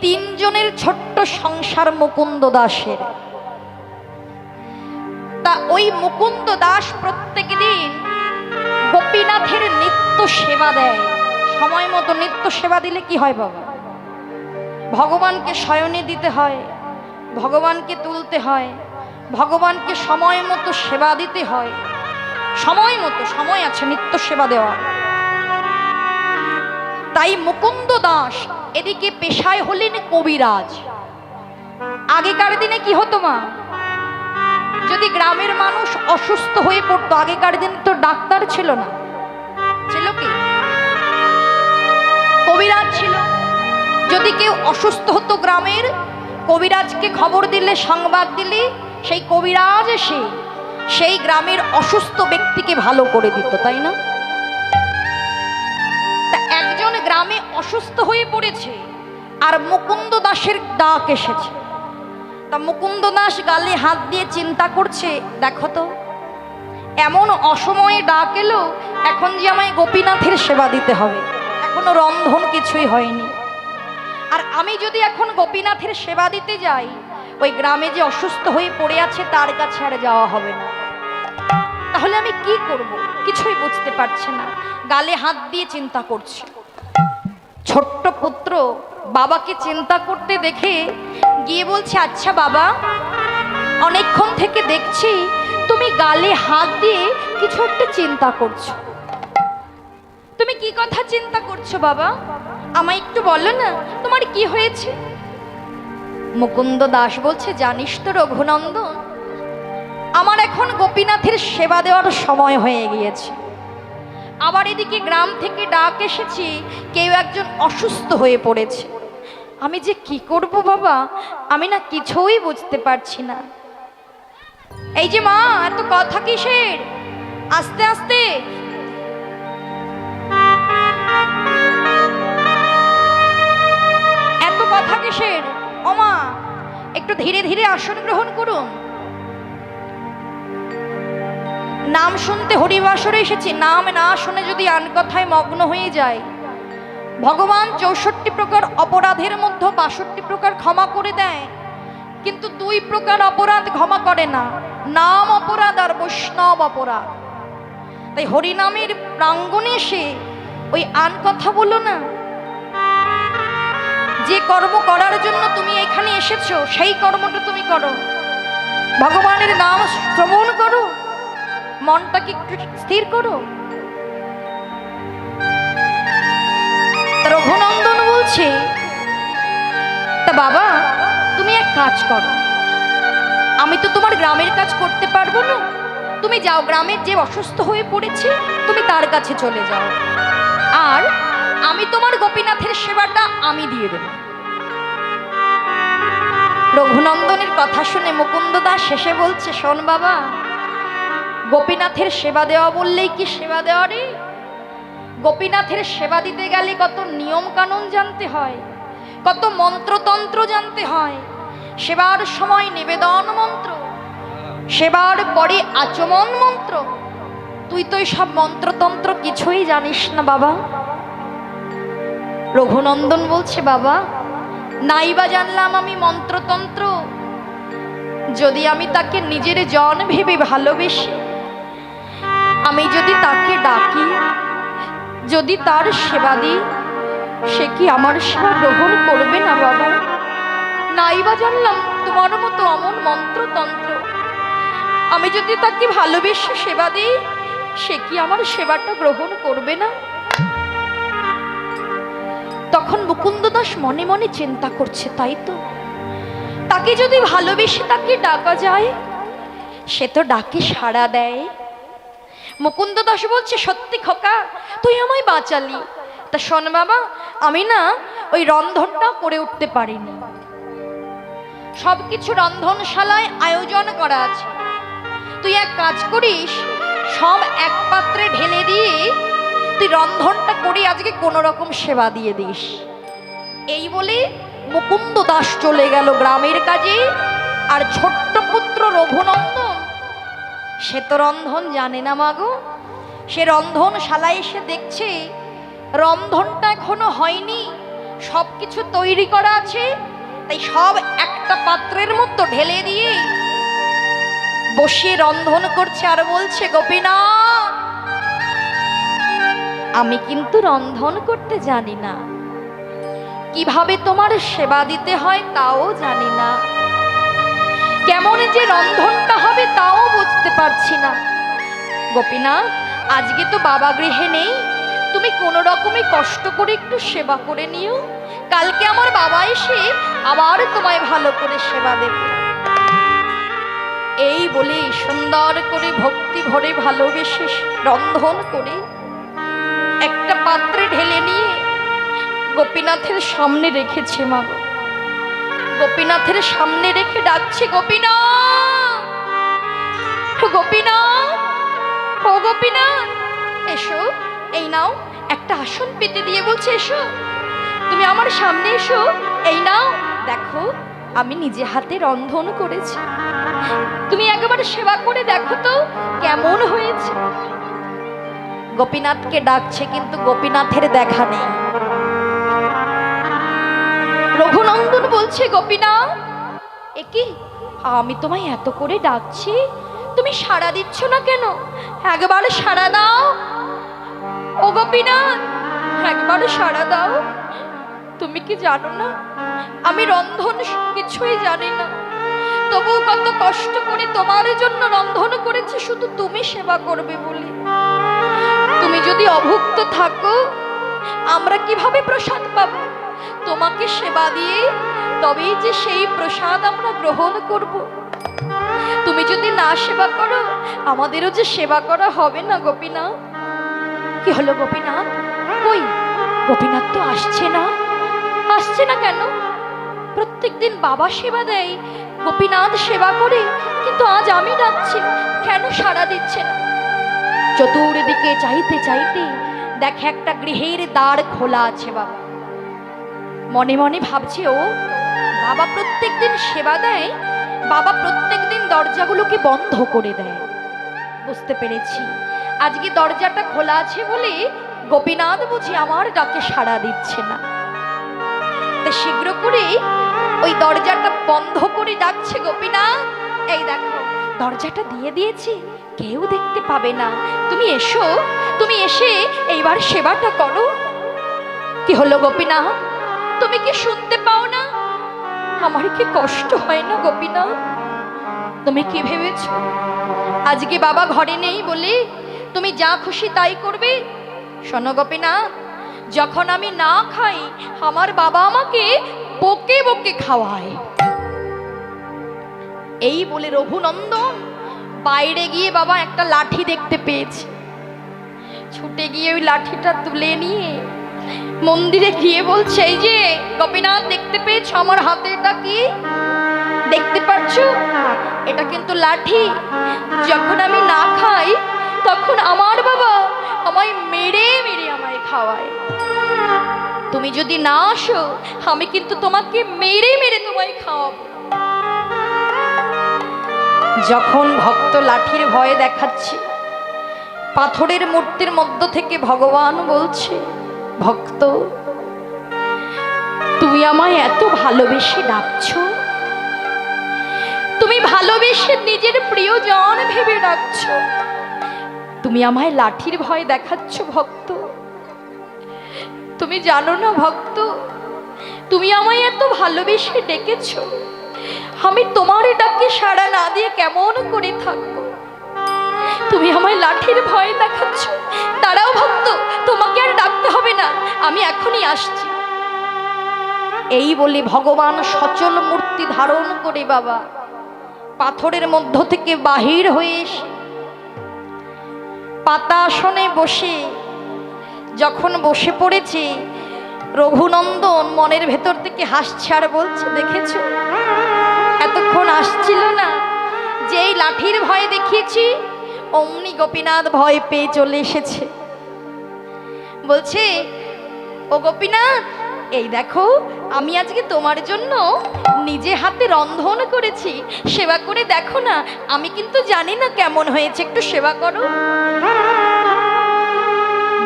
তিনজনের ছোট্ট সংসার মুকুন্দ দাসের। তা ওই মুকুন্দ দাস প্রত্যেক দিন গোপীনাথের নিত্য সেবা দেয়। সময় মতো নিত্য সেবা দিলে কি হয় বাবা? ভগবানকে শয়নে দিতে হয়, ভগবানকে তুলতে হয়, ভগবানকে সময় মতো সেবা দিতে হয়। সময় মতো, সময় আছে নিত্য সেবা দেওয়া। তাই মুকুন্দ দাস এদিকে পেশায় হলেন কবিরাজ। আগেকার দিনে কি হতো মা, যদি গ্রামের মানুষ অসুস্থ হয়ে পড়তো, আগেকার দিনে তো ডাক্তার ছিল না, ছিল কি? কবিরাজ ছিল। যদি কেউ অসুস্থ হতো গ্রামের, কবিরাজকে খবর দিলে, সংবাদ দিলে, সেই কবিরাজ এসে সেই গ্রামের অসুস্থ ব্যক্তিকে ভালো করে দিত, তাই না? তা একজন গ্রামে অসুস্থ হয়ে পড়েছে আর মুকুন্দ দাসের ডাক এসেছে। তা মুকুন্দ দাস গালে হাত দিয়ে চিন্তা করছে, দেখো তো এমন অসময়ে ডাক এলো, এখন যে আমায় গোপীনাথের সেবা দিতে হবে, এখনো রন্ধন কিছুই হয়নি। আর আমি যদি এখন গোপীনাথের সেবা দিতে যাই, ওই গ্রামে যে অসুস্থ হয়ে পড়ে আছে তার কাছে আর যাওয়া হবে না। তাহলে আমি কি করব? কিছুই বুঝতে পারছে না, গালে হাত দিয়ে চিন্তা করছে। ছোট্ট পুত্র বাবাকে চিন্তা করতে দেখে গিয়ে বলছে, আচ্ছা বাবা, অনেকক্ষণ থেকে দেখছি তুমি গালে হাত দিয়ে কিছু একটা চিন্তা করছো। তুমি কি কথা চিন্তা করছো বাবা? আমায় একটু বলো না, তোমার কি হয়েছে? মুকুন্দ দাস বলছে, জানিস তো রঘুনন্দন, আমার এখন গোপীনাথের সেবা দেওয়ার সময় হয়ে গিয়েছে। আবার এদিকে গ্রাম থেকে ডাক এসেছি, কেউ একজন অসুস্থ হয়ে পড়েছে। আমি যে কি করব বাবা, আমি না কিছুই বুঝতে পারছি না। এই যে মা, এত কথা কিসের? আস্তে আস্তে। এত কথা কিসের? ও মা, একটু ধীরে ধীরে আসন গ্রহণ করুন। নাম শুনতে হরিবাসরে এসেছি, নাম না শুনে যদি আন কথায় মগ্ন হয়ে যায়, ভগবান 64 প্রকার অপরাধের মধ্যে 62 প্রকার ক্ষমা করে দেয়, কিন্তু 2 প্রকার অপরাধ ক্ষমা করে না, নাম অপরাধ আর বৈষ্ণব অপরাধ। তাই হরিনামের প্রাঙ্গণে এসে ওই আন কথা বলো না। যে কর্ম করার জন্য তুমি এখানে এসেছো, সেই কর্মটা তুমি করো, ভগবানের নাম শ্রবণ করো, মনটাকে একটু স্থির করো। রঘুনন্দন বলছে, তা বাবা তুমি এক কাজ করো, আমি তো তোমার গ্রামের কাজ করতে পারবো না, তুমি যাও, গ্রামের যে অসুস্থ হয়ে পড়েছে তুমি তার কাছে চলে যাও, আর আমি তোমার গোপীনাথের সেবাটা আমি দিয়ে দেব। রঘুনন্দনের কথা শুনে মুকুন্দ দাস শেষে বলছে, শোন বাবা, গোপীনাথের সেবা দেওয়া বললেই কি সেবা দেওয়া রে? গোপীনাথের সেবা দিতে গেলে কত নিয়ম কানুন জানতে হয়, কত মন্ত্রতন্ত্র জানতে হয়। সেবার সময় নিবেদন মন্ত্র, সেবার পরে আচমন মন্ত্র। তুই তো সব মন্ত্রতন্ত্র কিছুই জানিস না বাবা। রঘুনন্দন বলছে, বাবা নাইবা জানলাম আমি মন্ত্রতন্ত্র, যদি আমি তাকে নিজের জন ভেবে ভালোবেসে আমি যদি তাকে ডাকি, যদি তার সেবা দিই, সে কি আমার সেবা গ্রহণ করবে না বাবা? নাইবা জানলাম তোমার মতো অমন মন্ত্রতন্ত্র, আমি যদি তাকে ভালোবেসে সেবা দিই, সে কি আমার সেবাটা গ্রহণ করবে না? তখন মুকুন্দ দাস মনে মনে চিন্তা করছে, তাই তো, তাকে যদি ভালোবেসে তাকে ডাকা যায়, সে তো ডাকে সাড়া দেয়। মুকুন্দ দাস বলছে, সত্যি খোকা, তুই আমায় বাঁচালি। তা শোন বাবা, আমি না ওই রন্ধনটা করে উঠতে পারিনি, সবকিছু রন্ধনশালায় আয়োজন করা আছে, তুই এক কাজ করিস, সব এক পাত্রে ঢেলে দিয়ে তুই রন্ধনটা করে আজকে কোনো রকম সেবা দিয়ে দিস। এই বলে মুকুন্দ দাস চলে গেল গ্রামের কাজে। আর ছোট্ট পুত্র রঘুনন্দন, সে তো রন্ধন জানে না মাগো, সে রন্ধনশালায় এসে দেখছে রন্ধনটা এখনো হয়নি, সব কিছু তৈরি করা আছে, তাই সব একটা পাত্রের মতো ঢেলে দিয়ে বসিয়ে রন্ধন করছে আর বলছে, গোপীনাথ আমি কিন্তু রন্ধন করতে জানি না, কিভাবে তোমার সেবা দিতে হয় তাও জানি না, কেমন যে রন্ধনটা হবে তাও বুঝতে পারছি না। গোপীনাথ আজকে তো বাবা গৃহে নেই, তুমি কোনো রকমে কষ্ট করে একটু সেবা করে নিও, কালকে আমার বাবা এসে আবার তোমায় ভালো করে সেবা দেবে। এই বলে সুন্দর করে ভক্তি ভরে ভালোবেসে রন্ধন করে একটা পাত্রে ঢেলে নিয়ে গোপীনাথের সামনে রেখেছে। মা গোপীনাথের সামনে রেখে ডাকছে, গোপীনাথ, গোপীনাথ, ও গোপীনাথ এসো, এই নাও। একটা আসন পেতে দিয়ে বলছে, এসো তুমি আমার সামনে এসো, এই নাও দেখো আমি নিজে হাতে রন্ধন করেছি, তুমি একবার সেবা করে দেখো তো কেমন হয়েছে। গোপীনাথকে ডাকছে কিন্তু গোপীনাথের দেখা নেই। রঘুনন্দন বলছে, গোপীনাথ এ কি, আমি তোমায় এত করে ডাকছি তুমি সাড়া দিচ্ছ না কেন, একবার সাড়া দাও। ও গোপীনাথ একবার সাড়া দাও। তুমি কি জানো না আমি রন্ধন কিছুই জানি না, তবু কত কষ্ট করে তোমার জন্য রন্ধন করেছি শুধু তুমি সেবা করবে বলে। তুমি যদি অভুক্ত থাকো আমরা কিভাবে প্রসাদ পাবো, তোমাকে সেবা দিয়ে তবেই যে সেই প্রসাদ আমরা গ্রহণ করব। তুমি যদি না সেবা করো আমাদেরও যে সেবা করা হবে না। গোপীনাথ কি হলো গোপীনাথ, কই গোপীনাথ তো আসছে না, আসছে না কেন? প্রত্যেকদিন বাবা সেবা দেয়, গোপীনাথ সেবা করে, কিন্তু আজ আমি ডাকছি কেন সাড়া দিচ্ছে না? চতুর্দিকে চাইতে চাইতে দেখে একটা গৃহের দ্বার খোলা আছে। বাবা মনে মনে ভাবছে, ও বাবা প্রত্যেকদিন সেবা দেয়, বাবা প্রত্যেকদিন দরজাগুলোকে বন্ধ করে দেয়। বুঝতে পেরেছি আজকে দরজাটা খোলা আছে বলে গোপীনাথ বুঝি আমার ডাকে সাড়া দিচ্ছে না। তা শীঘ্র করে ওই দরজাটা বন্ধ করে ডাকছে, গোপীনাথ এই দেখো দরজাটা দিয়ে দিয়েছি, কেউ দেখতে পাবে না, তুমি এসো, তুমি এসে এইবার সেবাটা করো। কি হলো গোপীনাথ, তুমি কি শুনতে পাও না? আমার কি কষ্ট হয় না গোপীনাথ? তুমি কি ভেবেছ আজকে বাবা ঘরে নেই বলে তুমি যা খুশি তাই করবে? শোনো গোপীনাথ, যখন আমি না খাই আমার বাবা আমাকে বকে বকে খাওয়ায়। এই বলে রঘুনন্দন বাইরে গিয়ে বাবা একটা লাঠি দেখতে পেয়েছে, ছুটে গিয়ে ওই লাঠিটা তুলে নিয়ে মন্দিরে গিয়ে বলছে, এই যে গোপীনাথ দেখতে পেয়েছ আমার হাতে এটা কি দেখতে পাচ্ছ? এটা কিন্তু লাঠি, যখন আমি না খাই তখন আমার বাবা আমায় মেরে মেরে আমায় খাওয়ায়। তুমি যদি না আসো আমি কিন্তু তোমাকে মেরে মেরে তোমায় খাওয়াবো। যখন ভক্ত লাঠির ভয় দেখাচ্ছে, পাথরের মূর্তির মধ্য থেকে ভগবান বলছে, ভক্ত তুমি আমায় এত ভালোবেসে ডাকছো, তুমি ভালোবেসে নিজের প্রিয়জন ভেবে ডাকছো, তুমি আমায় লাঠির ভয় দেখাচ্ছ ভক্ত। তুমি জানো না ভক্ত, তুমি আমায় এত ভালোবেসে ডেকেছো, আমি তোমার ডাকে সাড়া না দিয়ে কেমন করে থাকবো? তুমি আমায় লাঠির ভয় দেখাচ্ছ। দাঁড়াও ভক্ত, তোমাকে আর ডাকতে হবে না, আমি এখনই আসছি। এই বলে ভগবান সচল মূর্তি ধারণ করে বাবা পাথরের মধ্য থেকে বাহির হয়ে এসে পাতা আসনে বসে যখন বসে পড়েছে, রঘুনন্দন মনের ভেতর থেকে হাসছে আর বলছে, দেখেছো এতক্ষণ আসছিল না, যেই লাঠির ভয় দেখিয়েছি অমনি গোপীনাথ ভয় পেয়ে চলে এসেছে। বলছে, ও গোপীনাথ এই দেখো আমি আজকে তোমার জন্য নিজে হাতে রন্ধন করেছি, সেবা করে দেখো না, আমি কিন্তু জানি না কেমন হয়েছে, একটু সেবা করো।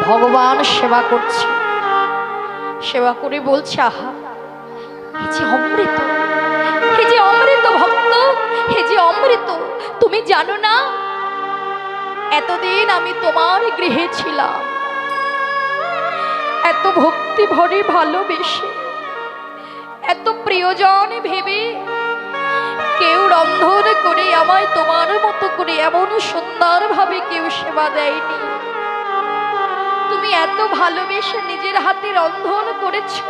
ভগবান সেবা করছে, সেবা করে বলছে, আহা এই যে অমৃত, এই যে অমৃত ভক্ত, এই যে অমৃত। তুমি জানো না এতদিন আমি তোমার গৃহে ছিলাম, এত ভক্তি ভরে ভালোবেসে, এত প্রিয়জন ভেবে কেউ রন্ধন করে আমায় তোমার মতো করে এমন সুন্দর ভাবে কেউ সেবা দেয়নি। তুমি এত ভালোবেসে নিজের হাতে রন্ধন করেছো,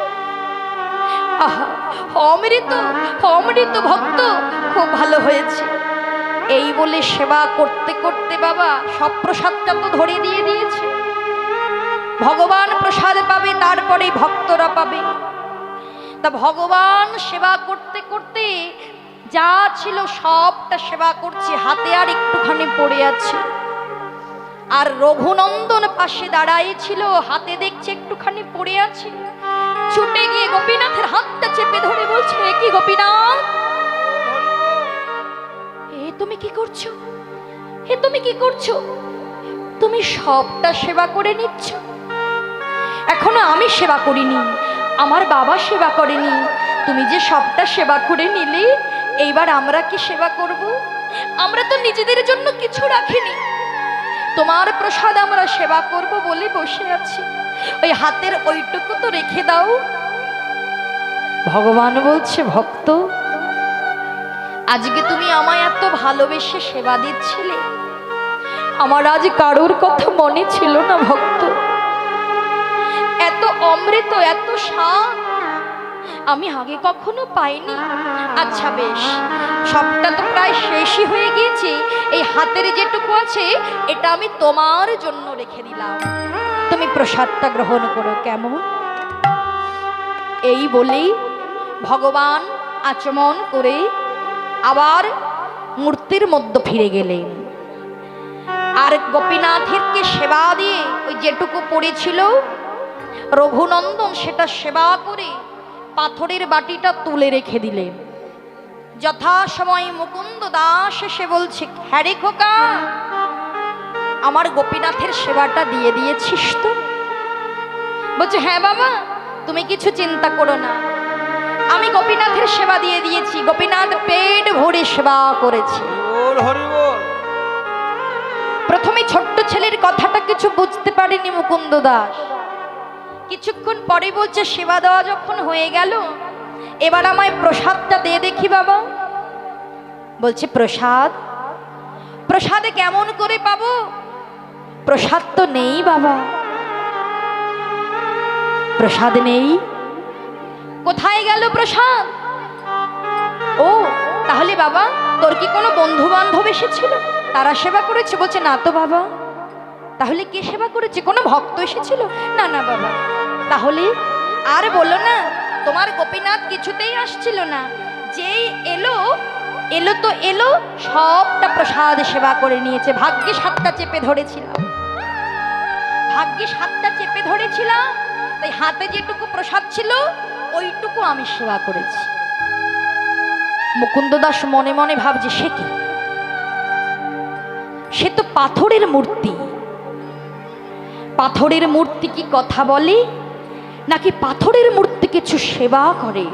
আহা অমৃত, অমৃত ভক্ত, খুব ভালো হয়েছে। এই বলে সেবা করতে করতে বাবা সব প্রসাদটা তো ধরে দিয়ে দিয়েছে। ভগবান প্রসাদ পাবে, তারপরে ভক্তরা পাবে। তা ভগবান সেবা করতে করতে যা ছিল সবটা সেবা করছে, হাতে আর একটুখানি পড়ে আছে। আর রঘুনন্দন পাশে দাঁড়াই ছিল, হাতে দেখছে একটুখানি পড়ে আছে। ছুটে গিয়ে গোপীনাথের হাতটা চেপে ধরে বলছে, কি গোপীনাথ, এ তুমি কি করছো? এ তুমি কি করছো? তুমি সবটা সেবা করে নিচ্ছ, এখনো আমি সেবা করিনি, আমার বাবা সেবা করেনি। তুমি যে সবটা সেবা করে নিলে, এইবার আমরা কি সেবা করব? আমরা তো নিজেদের জন্য কিছু রাখিনি, তোমার প্রসাদ আমরা সেবা করব বলে বসে আছি, ওই হাতের ওইটুকু তো রেখে দাও। ভগবান বলছে, ভক্ত আজকে তুমি আমায় এত ভালোবেসে সেবা দিচ্ছিলে, আমার আজ কারোর কথা মনে ছিল না ভক্ত। এত অমৃত, এত স্বাদ আমি আগে কখনো পাইনি। আচ্ছা বেশ, সবটা তো প্রায় শেষই হয়ে গিয়েছে, এই হাতের যেটুকু আছে এটা আমি তোমার জন্য রেখে দিলাম, তুমি প্রসাদটা গ্রহণ করো, কেমন? এই বলেই ভগবান আচমন করে আবার মূর্তির মধ্যে ফিরে গেলেন। আর গোপীনাথেরকে সেবা দিয়ে ওই যেটুকু পড়েছিল রঘুনন্দন সেটা সেবা করে পাথরের বাটিটা তুলে রেখে দিলেন। যথাসময় মুকুন্দ দাস এসে বলছে, হ্যাঁ রে খোকা, আমার গোপীনাথের সেবাটা দিয়ে দিয়েছিস তো? বলছে, হ্যাঁ বাবা, তুমি কিছু চিন্তা করো না, আমি গোপীনাথের সেবা দিয়ে দিয়েছি। গোপীনাথ পেট ভরে সেবা করেছে। প্রথমে ছোট্ট ছেলের কথাটা কিছু বুঝতে পারেনি মুকুন্দ দাস। কিছুক্ষণ পরে বলছে, সেবা দেওয়া যখন হয়ে গেল, এবার আমায় প্রসাদটা দিয়ে দেখি বাবা। বলছে, প্রসাদ? প্রসাদে কেমন করে পাবো? প্রসাদ তো নেই বাবা, প্রসাদ নেই। কোথায় গেল প্রসাদ? ও তাহলে বাবা তোর কি কোনো বন্ধু বান্ধব এসেছিল, তারা সেবা করেছে? বলছে, না তো বাবা। তাহলে কে সেবা করেছে? কোনো ভক্ত এসেছিল? না না বাবা। তাহলে আর বলো না, তোমার গোপীনাথ কিছুতেই আসছিল না, যেই এলো এলো তো এলো, সবটা প্রসাদ সেবা করে নিয়েছে। ভাগ্যে হাতটা চেপে ধরেছিলাম, ভাগ্যে হাতটা চেপে ধরেছিলাম, তাই হাতে যেটুকু প্রসাদ ছিল ওইটুকু আমি সেবা করেছি। মুকুন্দ দাস মনে মনে ভাবছে, সে কি, সে তো পাথরের মূর্তি। পাথরের মূর্তি কি কথা বলে, নাকি পাথরের মূর্তি কিছু সেবা করে?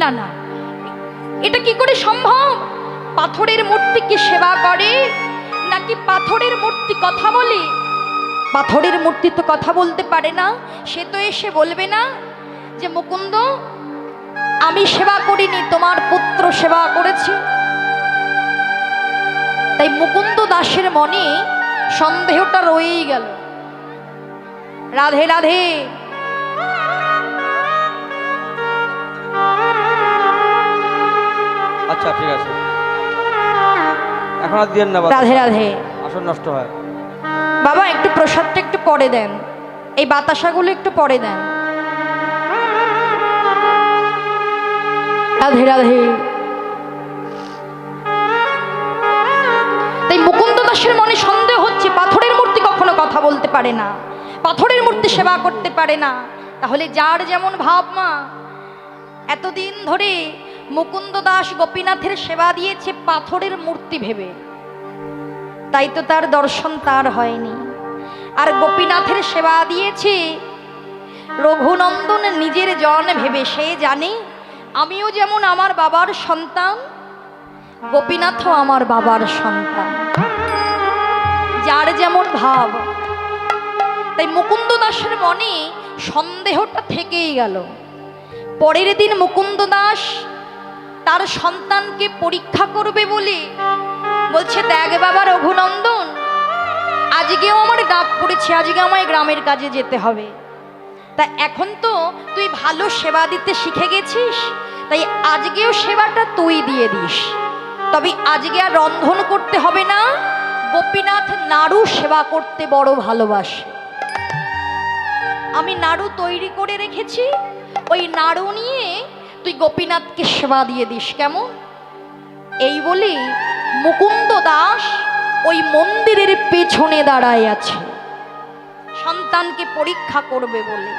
না না, এটা কি করে সম্ভব? পাথরের মূর্তি কি সেবা করে, নাকি পাথরের মূর্তি কথা বলে? পাথরের মূর্তি তো কথা বলতে পারে না, সে তো এসে বলবে না যে মুকুন্দ আমি সেবা করিনি, তোমার পুত্র সেবা করেছে। তাই মুকুন্দ দাসের মনে সন্দেহটা রয়েই গেল। রাধে রাধে। আচ্ছা ঠিক আছে, এখন আর দিয়েন না। রাধে রাধে। আসন নষ্ট হয় বাবা, একটু প্রসাদটা একটু পরে দেন, এই বাতাসাগুলো একটু পরে দেন। রাধে রাধে। তাই মুকুন্দ দাসের মনে সন্দেহ হচ্ছে, পাথরের মূর্তি কখনো কথা বলতে পারে না, পাথরের মূর্তি সেবা করতে পারে না। তাহলে যার যেমন ভাব মা, এতদিন ধরে মুকুন্দ দাস গোপীনাথের সেবা দিয়েছে পাথরের মূর্তি ভেবে, তাই তো তার দর্শন তার হয়নি। আর গোপীনাথের সেবা দিয়েছে রঘুনন্দন নিজের জন ভেবে সে জানে আমিও যেমন আমার বাবার সন্তান, গোপীনাথও আমার বাবার সন্তান, যার যেমন ভাব। তাই মুকুন্দ দাসের মনে সন্দেহটা থেকেই গেল। পরের দিন মুকুন্দ দাস তার সন্তানকে পরীক্ষা করবে বলে বলছে, দেখ বাবা রঘুনন্দন, আজকেও আমার ডাক পড়েছে, আজকে আমায় গ্রামের কাজে যেতে হবে। তা এখন তো তুই ভালো সেবা দিতে শিখে গেছিস, তাই আজকেও সেবাটা তুই দিয়ে দিস। তবে আজকে আর রন্ধন করতে হবে না, গোপীনাথ নাড়ু সেবা করতে বড় ভালোবাসে। আমি নাড়ু তৈরি করে রেখেছি, ওই নাড়ু নিয়ে তুই গোপীনাথকে সেবা দিয়ে দিস, কেমন? এই বলে মুকুন্দ দাস ওই মন্দিরের পেছনে দাঁড়ায় আছে সন্তানকে পরীক্ষা করবে বলে।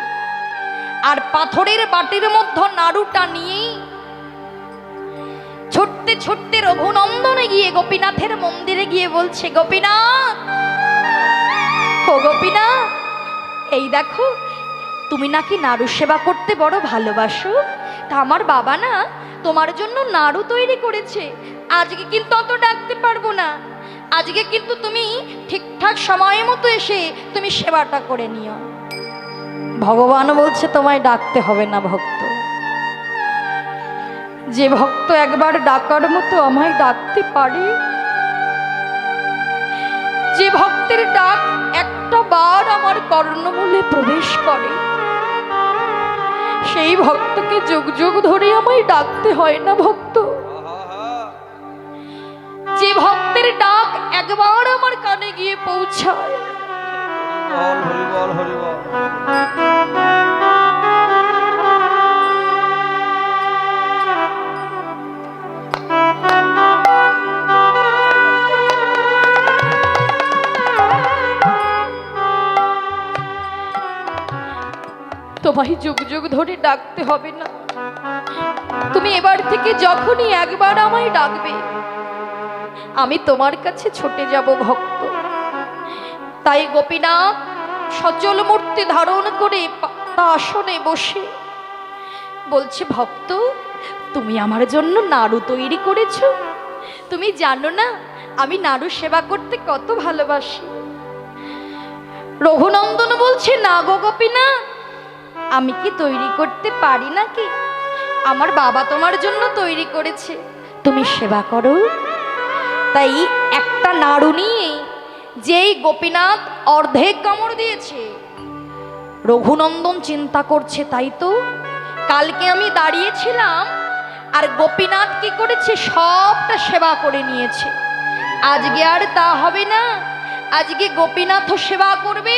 আর পাথরের বাটির মধ্যে নাড়ুটা নিয়ে ছুটতে ছুটতে রঘুনন্দনে গিয়ে গোপীনাথের মন্দিরে গিয়ে বলছে, গোপীনাথ, ও গোপীনাথ, এই দেখো তুমি নাকি নাড়ু সেবা করতে বড় ভালোবাসো, তা আমার বাবা না তোমার জন্য নাড়ু তৈরি করেছে। আজকে কিন্তু অত ডাকতে পারবো না, আজকে কিন্তু তুমি ঠিকঠাক সময় মতো এসে তুমি সেবাটা করে নিও। ভগবান বলছে, তোমায় ডাকতে হবে না ভক্ত। যে ভক্ত একবার ডাকার মতো আমায় ডাকতে পারে, যে ভক্তের ডাক একটা বার আমার কর্ণমূলে প্রবেশ করে, সেই ভক্তকে যুগ যুগ ধরে আমায় ডাকতে হয় না ভক্ত। যে ভক্তের ডাক একবার আমার কানে গিয়ে পৌঁছায়, তোমায় যুগ যুগ ধরে ডাকতে হবে না। তুমি এবার থেকে যখনই একবার আমায় ডাকবে, আমি তোমার কাছে ছুটে যাব ভক্ত। তাই গোপীনাথ সচল মূর্তি ধারণ করে আসনে বসে বলছে, ভক্ত, তুমি আমার জন্য নাড়ু তৈরি করেছো। তুমি জানো না আমি নাড়ু সেবা করতে কত ভালোবাসি। রঘুনন্দন বলছে, না গো গোপীনাথ, আমি কি তৈরি করতে পারি নাকি? আমার বাবা তোমার জন্য তৈরি করেছে, তুমি সেবা করো। তাই একটা নাড়ু নিয়ে যেই গোপীনাথ অর্ধেক কামড় দিয়েছে, রঘুনন্দন চিন্তা করছে, তাই তো কালকে আমি দাঁড়িয়েছিলাম আর গোপীনাথ কি করেছে, সবটা সেবা করে নিয়েছে। আজকে আর তা হবে না, আজকে গোপীনাথও সেবা করবে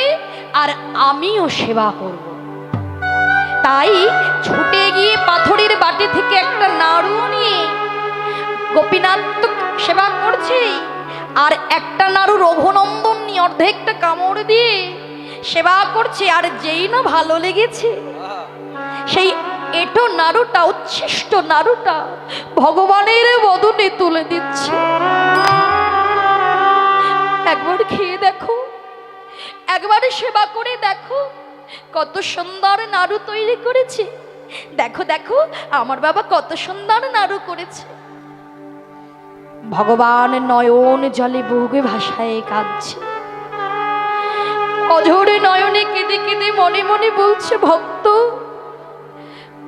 আর আমিও সেবা করব। তাই ছুটে গিয়ে পাথরের বাটি থেকে একটা নাড়ু নিয়ে গোপীনাথ তো সেবা করছে, আর একটা নাড়ু রঘুনন্দন নিয়ে অর্ধেকটা কামড় দিয়ে সেবা করছে। আর যেই না ভালো লেগেছে, সেই এটো নাড়ুটা, উচ্ছিষ্ট নাড়ুটা ভগবানের বদনে তুলে দিচ্ছে। একবার খেয়ে দেখো, একবার সেবা করে দেখো, কত সুন্দর নাড়ু তৈরি করেছে। দেখো দেখো আমার বাবা কত সুন্দর নাড়ু করেছে। ভগবান নয়ন জলে বুকে ভাসায় কাঁদছে, অঝরে নয়নে কেঁদে কেঁদে মনে মনে বলছে, ভক্ত,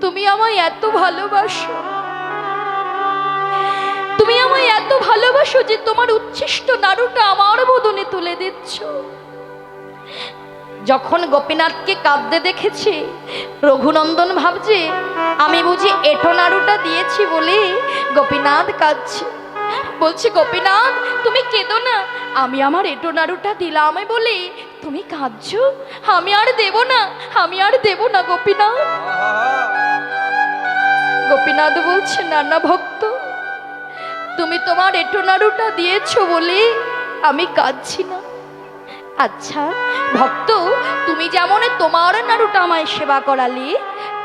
তুমি আমায় এত ভালোবাসো, তুমি আমায় এত ভালোবাসো যে তোমার উচ্ছিষ্ট নাড়ুটা আমার বদনে তুলে দিচ্ছ। যখন গোপীনাথকে কাঁদতে দেখেছে, রঘুনন্দন ভাবছে আমি বুঝি এঁঠো নাড়ুটা দিয়েছি বলে গোপীনাথ কাঁদছে। বলছে, গোপীনাথ তুমি কেঁদো না, আমি আমার এঁঠো নাড়ুটা দিলাম বলে তুমি কাঁদছো, আমি আর দেব না, আমি আর দেব না গোপীনাথ। গোপীনাথ বলছে, না না ভক্ত, তুমি তোমার এঁঠো নাড়ুটা দিয়েছো বলে আমি কাঁদছি না। আচ্ছা ভক্ত, তুমি যেমন তোমার নাড়ুটা আমায় সেবা করালে,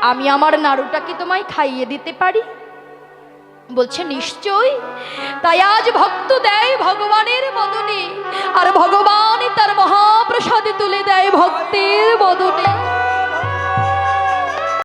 আমি আমার নাড়ুটা কি তোমায় খাইয়ে দিতে পারি? বলছে, নিশ্চয়। তাই আজ ভক্ত দেয় ভগবানের বদনে, আর ভগবান তার মহাপ্রসাদে তুলে দেয় ভক্তের বদনে।